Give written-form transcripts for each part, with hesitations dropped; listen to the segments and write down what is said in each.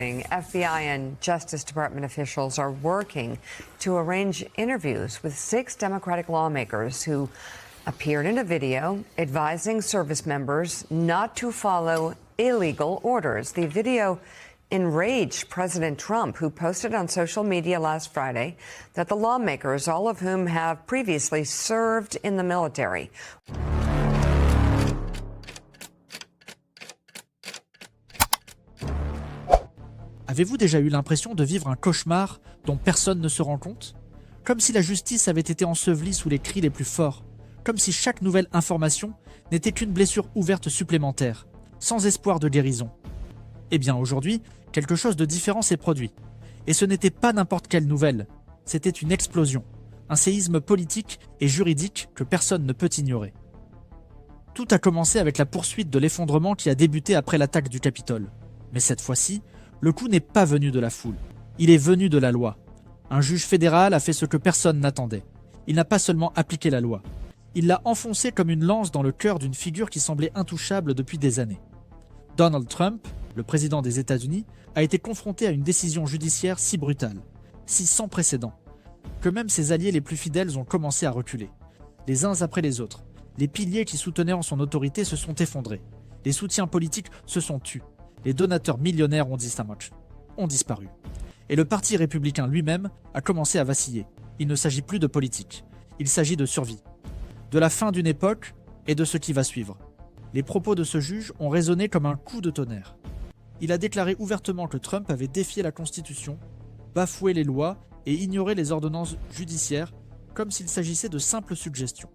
FBI and Justice Department officials are working to arrange interviews with 6 Democratic lawmakers who appeared in a video advising service members not to follow illegal orders. The video enraged President Trump, who posted on social media last Friday that the lawmakers, all of whom have previously served in the military. Avez-vous déjà eu l'impression de vivre un cauchemar dont personne ne se rend compte? Comme si la justice avait été ensevelie sous les cris les plus forts, comme si chaque nouvelle information n'était qu'une blessure ouverte supplémentaire, sans espoir de guérison. Eh bien aujourd'hui, quelque chose de différent s'est produit. Et ce n'était pas n'importe quelle nouvelle, c'était une explosion, un séisme politique et juridique que personne ne peut ignorer. Tout a commencé avec la poursuite de l'effondrement qui a débuté après l'attaque du Capitole. Mais cette fois-ci, le coup n'est pas venu de la foule, il est venu de la loi. Un juge fédéral a fait ce que personne n'attendait. Il n'a pas seulement appliqué la loi, il l'a enfoncée comme une lance dans le cœur d'une figure qui semblait intouchable depuis des années. Donald Trump, le président des États-Unis, a été confronté à une décision judiciaire si brutale, si sans précédent, que même ses alliés les plus fidèles ont commencé à reculer. Les uns après les autres, les piliers qui soutenaient en son autorité se sont effondrés. Les soutiens politiques se sont tus. Les donateurs millionnaires ont disparu. Et le Parti républicain lui-même a commencé à vaciller. Il ne s'agit plus de politique, il s'agit de survie. De la fin d'une époque et de ce qui va suivre. Les propos de ce juge ont résonné comme un coup de tonnerre. Il a déclaré ouvertement que Trump avait défié la Constitution, bafoué les lois et ignoré les ordonnances judiciaires comme s'il s'agissait de simples suggestions.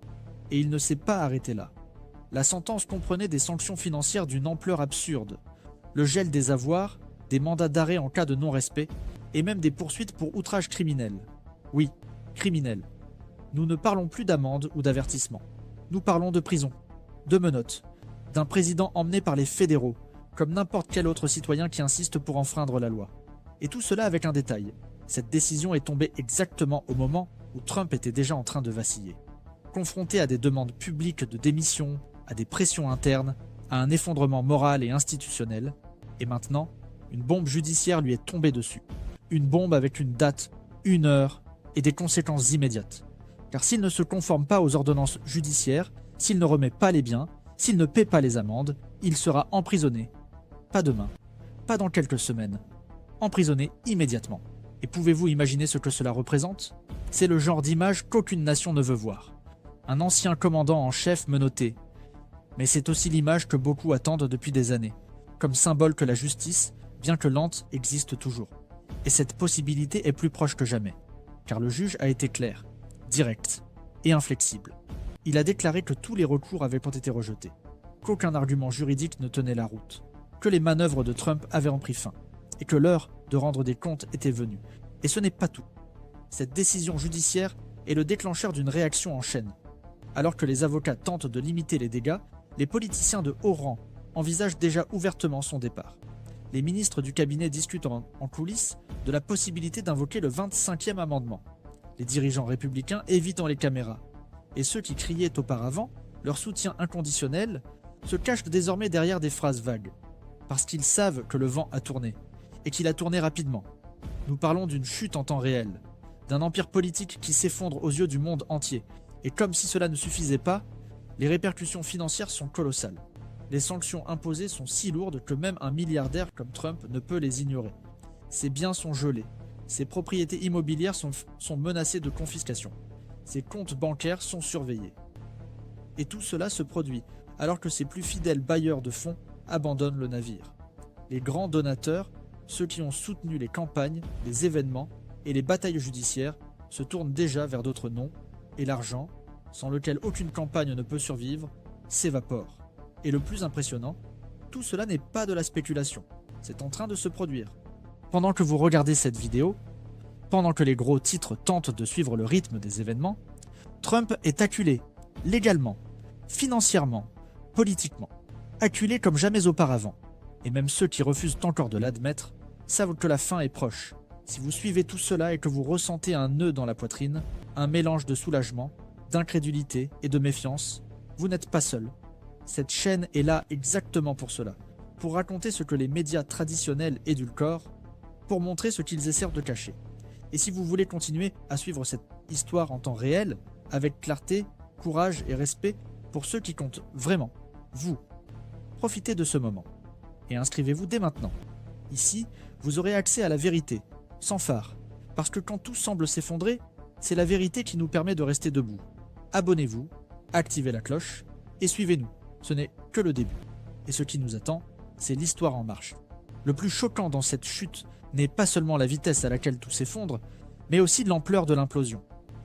Et il ne s'est pas arrêté là. La sentence comprenait des sanctions financières d'une ampleur absurde. Le gel des avoirs, des mandats d'arrêt en cas de non-respect, et même des poursuites pour outrage criminel. Oui, criminel. Nous ne parlons plus d'amende ou d'avertissement. Nous parlons de prison, de menottes, d'un président emmené par les fédéraux, comme n'importe quel autre citoyen qui insiste pour enfreindre la loi. Et tout cela avec un détail. Cette décision est tombée exactement au moment où Trump était déjà en train de vaciller. Confronté à des demandes publiques de démission, à des pressions internes, à un effondrement moral et institutionnel, et maintenant, une bombe judiciaire lui est tombée dessus. Une bombe avec une date, une heure et des conséquences immédiates. Car s'il ne se conforme pas aux ordonnances judiciaires, s'il ne remet pas les biens, s'il ne paie pas les amendes, il sera emprisonné. Pas demain, pas dans quelques semaines. Emprisonné immédiatement. Et pouvez-vous imaginer ce que cela représente? C'est le genre d'image qu'aucune nation ne veut voir. Un ancien commandant en chef menotté. Mais c'est aussi l'image que beaucoup attendent depuis des années, comme symbole que la justice, bien que lente, existe toujours. Et cette possibilité est plus proche que jamais, car le juge a été clair, direct et inflexible. Il a déclaré que tous les recours avaient été rejetés, qu'aucun argument juridique ne tenait la route, que les manœuvres de Trump avaient pris fin, et que l'heure de rendre des comptes était venue. Et ce n'est pas tout. Cette décision judiciaire est le déclencheur d'une réaction en chaîne. Alors que les avocats tentent de limiter les dégâts, les politiciens de haut rang envisagent déjà ouvertement son départ. Les ministres du cabinet discutent en coulisses de la possibilité d'invoquer le 25e amendement. Les dirigeants républicains évitant les caméras. Et ceux qui criaient auparavant leur soutien inconditionnel se cachent désormais derrière des phrases vagues. Parce qu'ils savent que le vent a tourné, et qu'il a tourné rapidement. Nous parlons d'une chute en temps réel, d'un empire politique qui s'effondre aux yeux du monde entier. Et comme si cela ne suffisait pas, les répercussions financières sont colossales. Les sanctions imposées sont si lourdes que même un milliardaire comme Trump ne peut les ignorer. Ses biens sont gelés, ses propriétés immobilières sont menacées de confiscation, ses comptes bancaires sont surveillés. Et tout cela se produit alors que ses plus fidèles bailleurs de fonds abandonnent le navire. Les grands donateurs, ceux qui ont soutenu les campagnes, les événements et les batailles judiciaires, se tournent déjà vers d'autres noms, et l'argent, sans lequel aucune campagne ne peut survivre, s'évapore. Et le plus impressionnant, tout cela n'est pas de la spéculation, c'est en train de se produire. Pendant que vous regardez cette vidéo, pendant que les gros titres tentent de suivre le rythme des événements, Trump est acculé, légalement, financièrement, politiquement, acculé comme jamais auparavant. Et même ceux qui refusent encore de l'admettre savent que la fin est proche. Si vous suivez tout cela et que vous ressentez un nœud dans la poitrine, un mélange de soulagement, d'incrédulité et de méfiance, vous n'êtes pas seul. Cette chaîne est là exactement pour cela, pour raconter ce que les médias traditionnels édulcorent, pour montrer ce qu'ils essaient de cacher. Et si vous voulez continuer à suivre cette histoire en temps réel, avec clarté, courage et respect pour ceux qui comptent vraiment, vous, profitez de ce moment et inscrivez-vous dès maintenant. Ici, vous aurez accès à la vérité, sans phare, parce que quand tout semble s'effondrer, c'est la vérité qui nous permet de rester debout. Abonnez-vous, activez la cloche et suivez-nous. Ce n'est que le début. Et ce qui nous attend, c'est l'histoire en marche. Le plus choquant dans cette chute n'est pas seulement la vitesse à laquelle tout s'effondre, mais aussi l'ampleur de l'implosion.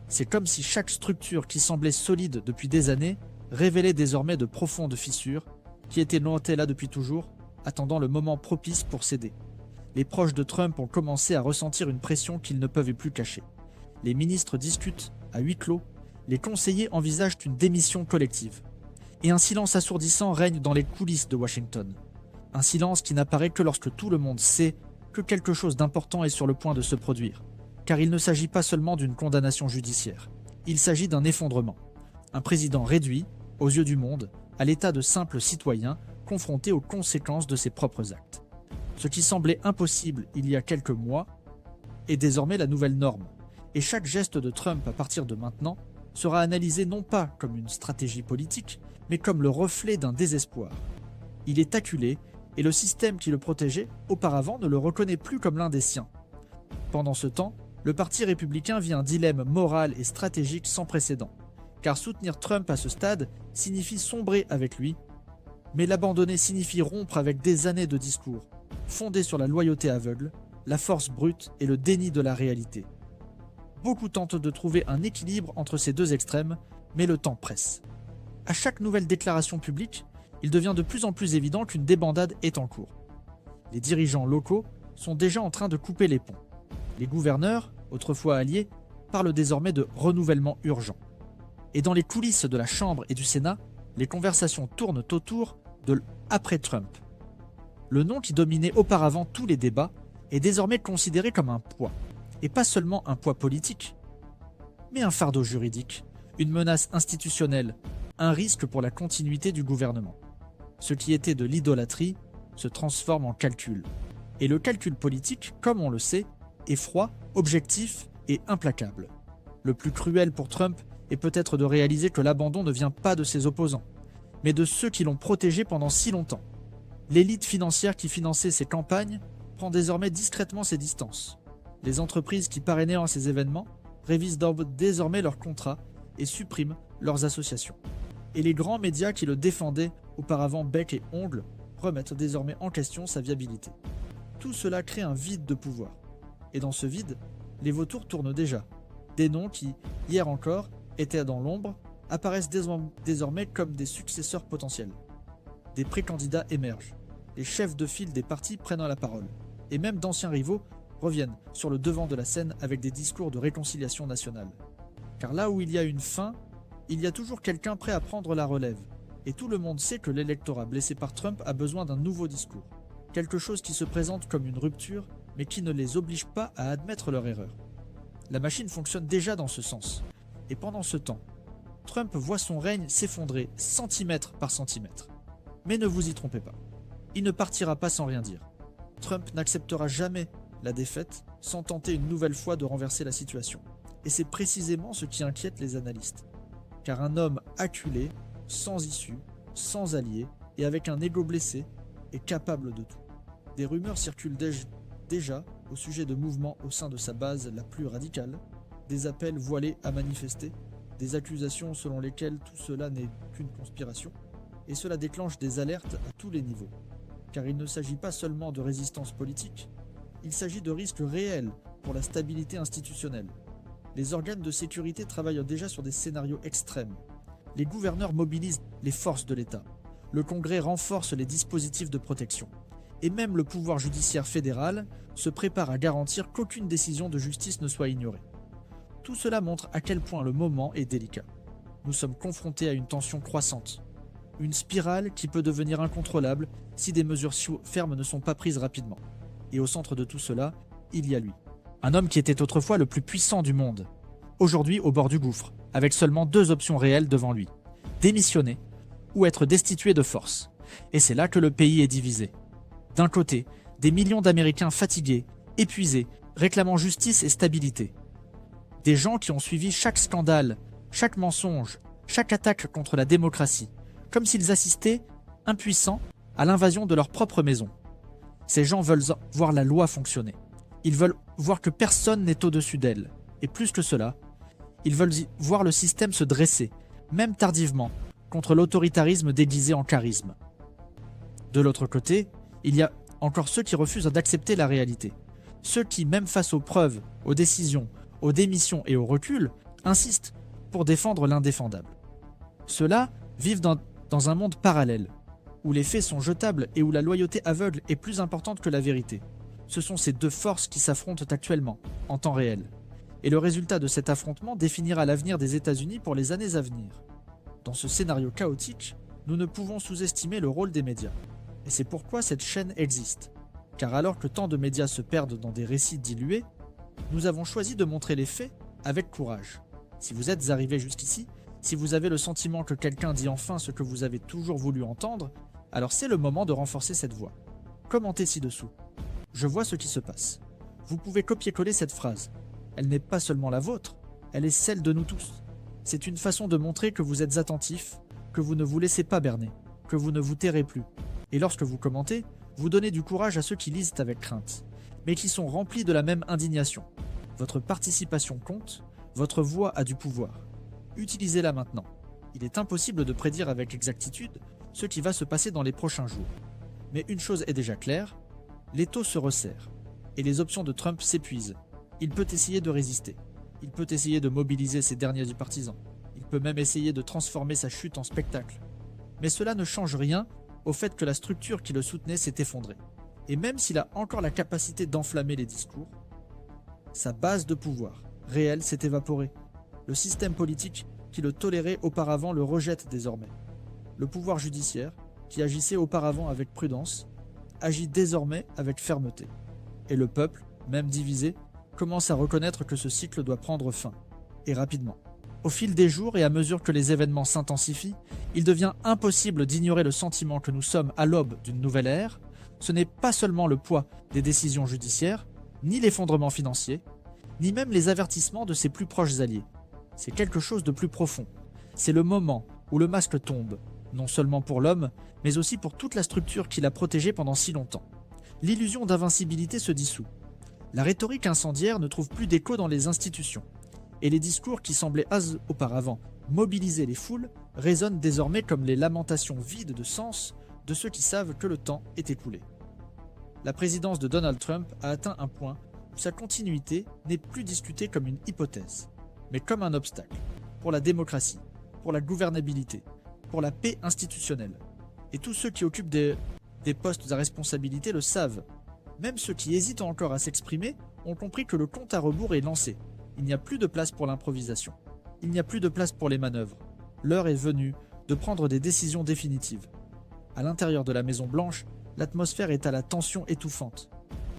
C'est comme si chaque structure qui semblait solide depuis des années révélait désormais de profondes fissures qui étaient notées là depuis toujours, attendant le moment propice pour céder. Les proches de Trump ont commencé à ressentir une pression qu'ils ne peuvent plus cacher. Les ministres discutent à huis clos, les conseillers envisagent une démission collective. Et un silence assourdissant règne dans les coulisses de Washington. Un silence qui n'apparaît que lorsque tout le monde sait que quelque chose d'important est sur le point de se produire. Car il ne s'agit pas seulement d'une condamnation judiciaire. Il s'agit d'un effondrement. Un président réduit, aux yeux du monde, à l'état de simple citoyen confronté aux conséquences de ses propres actes. Ce qui semblait impossible il y a quelques mois est désormais la nouvelle norme. Et chaque geste de Trump à partir de maintenant sera analysé non pas comme une stratégie politique, mais comme le reflet d'un désespoir. Il est acculé et le système qui le protégeait auparavant ne le reconnaît plus comme l'un des siens. Pendant ce temps, le Parti républicain vit un dilemme moral et stratégique sans précédent, car soutenir Trump à ce stade signifie sombrer avec lui, mais l'abandonner signifie rompre avec des années de discours, fondés sur la loyauté aveugle, la force brute et le déni de la réalité. Beaucoup tentent de trouver un équilibre entre ces deux extrêmes, mais le temps presse. À chaque nouvelle déclaration publique, il devient de plus en plus évident qu'une débandade est en cours. Les dirigeants locaux sont déjà en train de couper les ponts. Les gouverneurs, autrefois alliés, parlent désormais de renouvellement urgent. Et dans les coulisses de la Chambre et du Sénat, les conversations tournent autour de l'après-Trump. Le nom qui dominait auparavant tous les débats est désormais considéré comme un poids. Et pas seulement un poids politique, mais un fardeau juridique, une menace institutionnelle, un risque pour la continuité du gouvernement. Ce qui était de l'idolâtrie se transforme en calcul. Et le calcul politique, comme on le sait, est froid, objectif et implacable. Le plus cruel pour Trump est peut-être de réaliser que l'abandon ne vient pas de ses opposants, mais de ceux qui l'ont protégé pendant si longtemps. L'élite financière qui finançait ses campagnes prend désormais discrètement ses distances. Les entreprises qui parrainaient en ces événements révisent désormais leurs contrats et suppriment leurs associations. Et les grands médias qui le défendaient auparavant bec et ongles remettent désormais en question sa viabilité. Tout cela crée un vide de pouvoir. Et dans ce vide, les vautours tournent déjà. Des noms qui, hier encore, étaient dans l'ombre, apparaissent désormais comme des successeurs potentiels. Des précandidats émergent. Les chefs de file des partis prennent la parole. Et même d'anciens rivaux reviennent sur le devant de la scène avec des discours de réconciliation nationale. Car là où il y a une fin, il y a toujours quelqu'un prêt à prendre la relève. Et tout le monde sait que l'électorat blessé par Trump a besoin d'un nouveau discours. Quelque chose qui se présente comme une rupture, mais qui ne les oblige pas à admettre leur erreur. La machine fonctionne déjà dans ce sens. Et pendant ce temps, Trump voit son règne s'effondrer centimètre par centimètre. Mais ne vous y trompez pas. Il ne partira pas sans rien dire. Trump n'acceptera jamais la défaite sans tenter une nouvelle fois de renverser la situation. Et c'est précisément ce qui inquiète les analystes. Car un homme acculé, sans issue, sans alliés et avec un ego blessé est capable de tout. Des rumeurs circulent déjà au sujet de mouvements au sein de sa base la plus radicale, des appels voilés à manifester, des accusations selon lesquelles tout cela n'est qu'une conspiration, et cela déclenche des alertes à tous les niveaux. Car il ne s'agit pas seulement de résistance politique, il s'agit de risques réels pour la stabilité institutionnelle. Les organes de sécurité travaillent déjà sur des scénarios extrêmes. Les gouverneurs mobilisent les forces de l'État. Le Congrès renforce les dispositifs de protection. Et même le pouvoir judiciaire fédéral se prépare à garantir qu'aucune décision de justice ne soit ignorée. Tout cela montre à quel point le moment est délicat. Nous sommes confrontés à une tension croissante. Une spirale qui peut devenir incontrôlable si des mesures fermes ne sont pas prises rapidement. Et au centre de tout cela, il y a lui. Un homme qui était autrefois le plus puissant du monde. Aujourd'hui au bord du gouffre, avec seulement 2 options réelles devant lui. Démissionner ou être destitué de force. Et c'est là que le pays est divisé. D'un côté, des millions d'Américains fatigués, épuisés, réclamant justice et stabilité. Des gens qui ont suivi chaque scandale, chaque mensonge, chaque attaque contre la démocratie, comme s'ils assistaient, impuissants, à l'invasion de leur propre maison. Ces gens veulent voir la loi fonctionner. Ils veulent voir que personne n'est au-dessus d'elle. Et plus que cela, ils veulent voir le système se dresser, même tardivement, contre l'autoritarisme déguisé en charisme. De l'autre côté, il y a encore ceux qui refusent d'accepter la réalité. Ceux qui, même face aux preuves, aux décisions, aux démissions et au recul, insistent pour défendre l'indéfendable. Ceux-là vivent dans un monde parallèle, où les faits sont jetables et où la loyauté aveugle est plus importante que la vérité. Ce sont ces deux forces qui s'affrontent actuellement, en temps réel. Et le résultat de cet affrontement définira l'avenir des États-Unis pour les années à venir. Dans ce scénario chaotique, nous ne pouvons sous-estimer le rôle des médias. Et c'est pourquoi cette chaîne existe. Car alors que tant de médias se perdent dans des récits dilués, nous avons choisi de montrer les faits avec courage. Si vous êtes arrivé jusqu'ici, si vous avez le sentiment que quelqu'un dit enfin ce que vous avez toujours voulu entendre, alors c'est le moment de renforcer cette voix. Commentez ci-dessous. Je vois ce qui se passe. Vous pouvez copier-coller cette phrase. Elle n'est pas seulement la vôtre, elle est celle de nous tous. C'est une façon de montrer que vous êtes attentif, que vous ne vous laissez pas berner, que vous ne vous tairez plus. Et lorsque vous commentez, vous donnez du courage à ceux qui lisent avec crainte, mais qui sont remplis de la même indignation. Votre participation compte, votre voix a du pouvoir. Utilisez-la maintenant. Il est impossible de prédire avec exactitude ce qui va se passer dans les prochains jours. Mais une chose est déjà claire, l'étau se resserre, et les options de Trump s'épuisent. Il peut essayer de résister. Il peut essayer de mobiliser ses derniers partisans. Il peut même essayer de transformer sa chute en spectacle. Mais cela ne change rien au fait que la structure qui le soutenait s'est effondrée. Et même s'il a encore la capacité d'enflammer les discours, sa base de pouvoir réelle s'est évaporée. Le système politique qui le tolérait auparavant le rejette désormais. Le pouvoir judiciaire, qui agissait auparavant avec prudence, agit désormais avec fermeté. Et le peuple, même divisé, commence à reconnaître que ce cycle doit prendre fin, et rapidement. Au fil des jours et à mesure que les événements s'intensifient, il devient impossible d'ignorer le sentiment que nous sommes à l'aube d'une nouvelle ère. Ce n'est pas seulement le poids des décisions judiciaires, ni l'effondrement financier, ni même les avertissements de ses plus proches alliés. C'est quelque chose de plus profond. C'est le moment où le masque tombe, non seulement pour l'homme, mais aussi pour toute la structure qui l'a protégé pendant si longtemps. L'illusion d'invincibilité se dissout. La rhétorique incendiaire ne trouve plus d'écho dans les institutions, et les discours qui semblaient auparavant mobiliser les foules résonnent désormais comme les lamentations vides de sens de ceux qui savent que le temps est écoulé. La présidence de Donald Trump a atteint un point où sa continuité n'est plus discutée comme une hypothèse, mais comme un obstacle pour la démocratie, pour la gouvernabilité, pour la paix institutionnelle. Et tous ceux qui occupent des postes à responsabilité le savent. Même ceux qui hésitent encore à s'exprimer ont compris que le compte à rebours est lancé. Il n'y a plus de place pour l'improvisation. Il n'y a plus de place pour les manœuvres. L'heure est venue de prendre des décisions définitives. À l'intérieur de la Maison-Blanche, l'atmosphère est à la tension étouffante.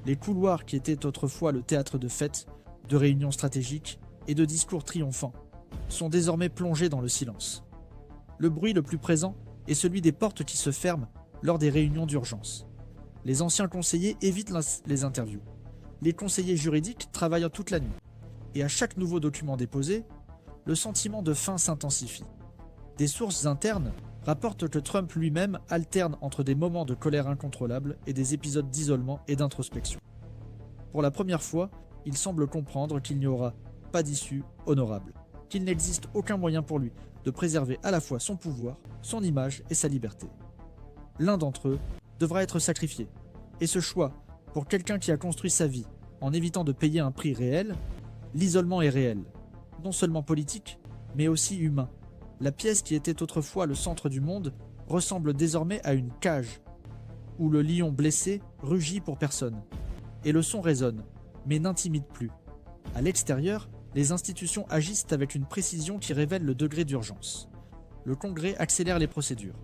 Les couloirs qui étaient autrefois le théâtre de fêtes, de réunions stratégiques et de discours triomphants sont désormais plongés dans le silence. Le bruit le plus présent est celui des portes qui se ferment lors des réunions d'urgence. Les anciens conseillers évitent les interviews. Les conseillers juridiques travaillent toute la nuit. Et à chaque nouveau document déposé, le sentiment de faim s'intensifie. Des sources internes rapportent que Trump lui-même alterne entre des moments de colère incontrôlable et des épisodes d'isolement et d'introspection. Pour la première fois, il semble comprendre qu'il n'y aura pas d'issue honorable, qu'il n'existe aucun moyen pour lui de préserver à la fois son pouvoir, son image et sa liberté. L'un d'entre eux devra être sacrifié. Et ce choix, pour quelqu'un qui a construit sa vie en évitant de payer un prix réel, l'isolement est réel, non seulement politique, mais aussi humain. La pièce qui était autrefois le centre du monde ressemble désormais à une cage, où le lion blessé rugit pour personne. Et le son résonne, mais n'intimide plus. À l'extérieur, les institutions agissent avec une précision qui révèle le degré d'urgence. Le Congrès accélère les procédures.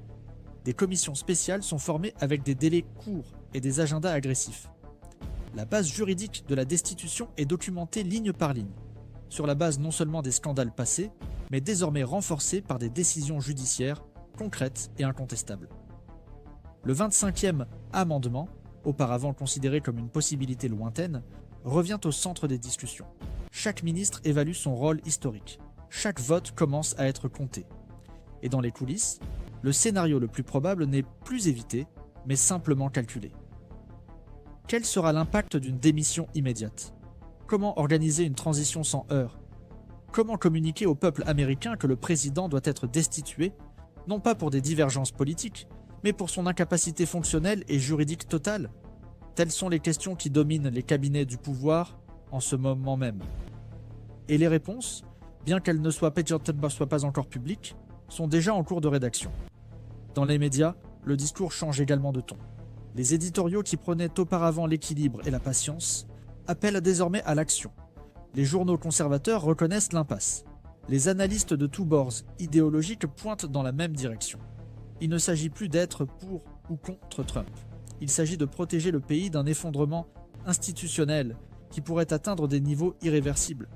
Des commissions spéciales sont formées avec des délais courts et des agendas agressifs. La base juridique de la destitution est documentée ligne par ligne, sur la base non seulement des scandales passés, mais désormais renforcée par des décisions judiciaires concrètes et incontestables. Le 25e amendement auparavant considérée comme une possibilité lointaine, revient au centre des discussions. Chaque ministre évalue son rôle historique. Chaque vote commence à être compté. Et dans les coulisses, le scénario le plus probable n'est plus évité, mais simplement calculé. Quel sera l'impact d'une démission immédiate? Comment organiser une transition sans heurts? Comment communiquer au peuple américain que le président doit être destitué, non pas pour des divergences politiques, mais pour son incapacité fonctionnelle et juridique totale? Telles sont les questions qui dominent les cabinets du pouvoir en ce moment même. Et les réponses, bien qu'elles ne soient pas encore publiques, sont déjà en cours de rédaction. Dans les médias, le discours change également de ton. Les éditoriaux qui prenaient auparavant l'équilibre et la patience appellent désormais à l'action. Les journaux conservateurs reconnaissent l'impasse. Les analystes de tous bords idéologiques pointent dans la même direction. Il ne s'agit plus d'être pour ou contre Trump. Il s'agit de protéger le pays d'un effondrement institutionnel qui pourrait atteindre des niveaux irréversibles.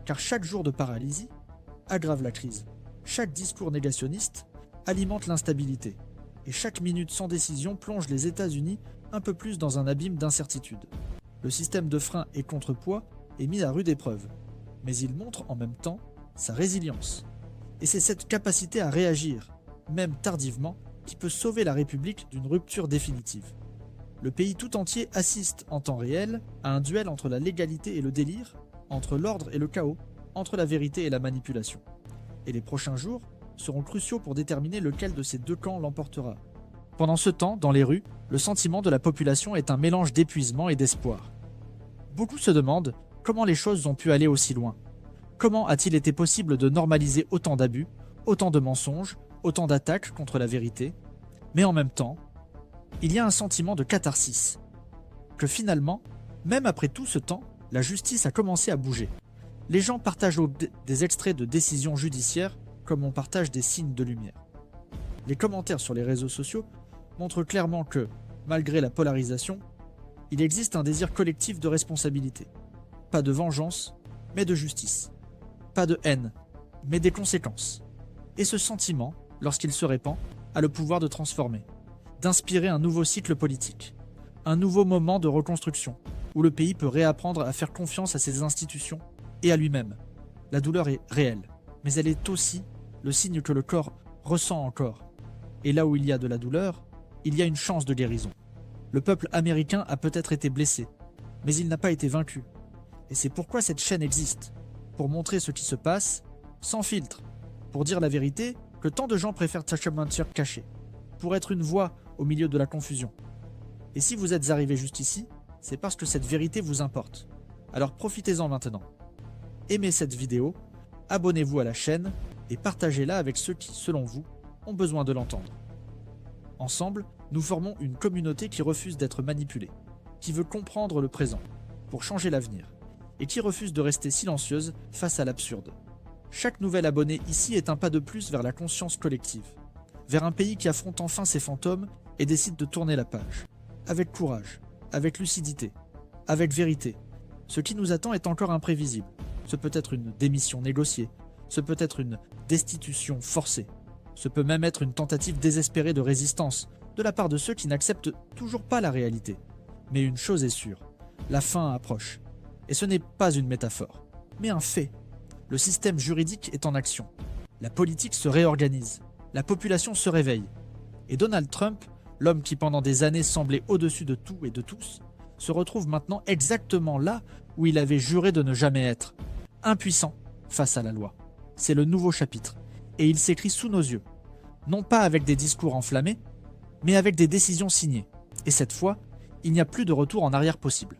Car chaque jour de paralysie aggrave la crise. Chaque discours négationniste alimente l'instabilité. Et chaque minute sans décision plonge les États-Unis un peu plus dans un abîme d'incertitude. Le système de frein et contrepoids est mis à rude épreuve, mais il montre en même temps sa résilience. Et c'est cette capacité à réagir, même tardivement, qui peut sauver la République d'une rupture définitive. Le pays tout entier assiste en temps réel à un duel entre la légalité et le délire, entre l'ordre et le chaos, entre la vérité et la manipulation. Et les prochains jours seront cruciaux pour déterminer lequel de ces deux camps l'emportera. Pendant ce temps, dans les rues, le sentiment de la population est un mélange d'épuisement et d'espoir. Beaucoup se demandent comment les choses ont pu aller aussi loin. Comment a-t-il été possible de normaliser autant d'abus, autant de mensonges, autant d'attaques contre la vérité? Mais en même temps, il y a un sentiment de catharsis. Que finalement, même après tout ce temps, la justice a commencé à bouger. Les gens partagent des extraits de décisions judiciaires comme on partage des signes de lumière. Les commentaires sur les réseaux sociaux montrent clairement que, malgré la polarisation, il existe un désir collectif de responsabilité. Pas de vengeance, mais de justice. Pas de haine, mais des conséquences. Et ce sentiment, lorsqu'il se répand, a le pouvoir de transformer, d'inspirer un nouveau cycle politique, un nouveau moment de reconstruction, où le pays peut réapprendre à faire confiance à ses institutions et à lui-même. La douleur est réelle, mais elle est aussi le signe que le corps ressent encore. Et là où il y a de la douleur, il y a une chance de guérison. Le peuple américain a peut-être été blessé, mais il n'a pas été vaincu. Et c'est pourquoi cette chaîne existe, pour montrer ce qui se passe, sans filtre, pour dire la vérité que tant de gens préfèrent se mentir cachés, pour être une voix au milieu de la confusion. Et si vous êtes arrivé juste ici, c'est parce que cette vérité vous importe. Alors profitez-en maintenant. Aimez cette vidéo, abonnez-vous à la chaîne et partagez-la avec ceux qui, selon vous, ont besoin de l'entendre. Ensemble, nous formons une communauté qui refuse d'être manipulée, qui veut comprendre le présent, pour changer l'avenir, et qui refuse de rester silencieuse face à l'absurde. Chaque nouvel abonné ici est un pas de plus vers la conscience collective, vers un pays qui affronte enfin ses fantômes et décide de tourner la page, avec courage, avec lucidité, avec vérité. Ce qui nous attend est encore imprévisible. Ce peut être une démission négociée, ce peut être une destitution forcée, ce peut même être une tentative désespérée de résistance de la part de ceux qui n'acceptent toujours pas la réalité. Mais une chose est sûre, la fin approche. Et ce n'est pas une métaphore, mais un fait. Le système juridique est en action. La politique se réorganise. La population se réveille. Et Donald Trump, l'homme qui pendant des années semblait au-dessus de tout et de tous, se retrouve maintenant exactement là où il avait juré de ne jamais être, impuissant face à la loi. C'est le nouveau chapitre, et il s'écrit sous nos yeux, non pas avec des discours enflammés, mais avec des décisions signées. Et cette fois, il n'y a plus de retour en arrière possible.